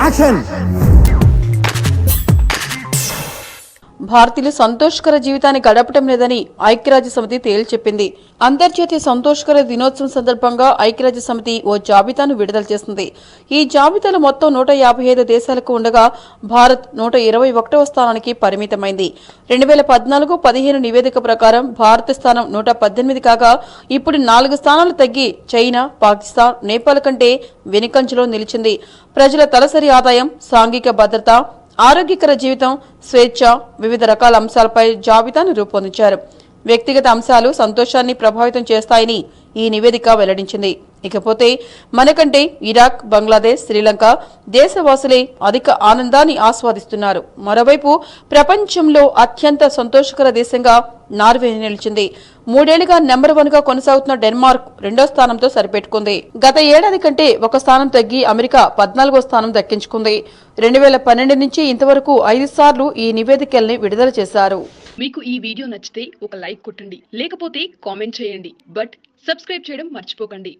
Action. భారతీయులు సంతోషకర జీవితాన్ని గడపటం లేదని ఐక్యరాజ్య సమితి తేల్చెప్పింది. అంతర్జాతీయ సంతోషకర దినోత్సవం సందర్భంగా ఐక్యరాజ్య సమితి ఓ జాబితాను విడుదల చేసింది. ఈ జాబితాలో మొత్తం 155 దేశాలకు ఉండగా భారత్ 121వ స్థానానికి పరిమితమైంది. 2014-15 నివేదిక ప్రకారం భారత స్థానం 118 కాగా ఇప్పుడు 4 స్థానాలు తగ్గి చైనా, పాకిస్తాన్, నేపాల్ కంటే వెనుకంజలో నిలిచింది. ప్రజల తలసరి ఆదాయం, సాంఘిక భద్రత, ఆరోగ్యకర జీవితం, స్వేచ్ఛ, వివిధ రకాల అంశాలపై జాబితాను రూపొందించారు. వ్యక్తిగత అంశాలు సంతోషాన్ని ప్రభావితం చేస్తాయని ఈ నివేదిక వెల్లడించింది. ఇకపోతే మనకంటే ఇరాక్, బంగ్లాదేశ్, శ్రీలంక దేశవాసులే అధిక ఆనందాన్ని ఆస్వాదిస్తున్నారు. మరోవైపు ప్రపంచంలో అత్యంత సంతోషకర దేశంగా నార్వే నిలిచింది. 3 ఏళ్లుగా నెంబర్ 1 గా కొనసాగుతున్న డెన్మార్క్ 2వ స్థానంతో సరిపెట్టుకుంది. గత ఏడాది కంటే ఒక స్థానం తగ్గి అమెరికా 14వ స్థానం దక్కించుకుంది. 2012 నుంచి ఇంతవరకు 5 సార్లు ఈ నివేదికల్ని విడుదల చేశారు. మీకు ఈ వీడియో నచ్చితే ఒక లైక్ కొట్టండి, లేకపోతే కామెంట్ చేయండి. బట్ సబ్స్క్రైబ్ చేయడం మర్చిపోకండి.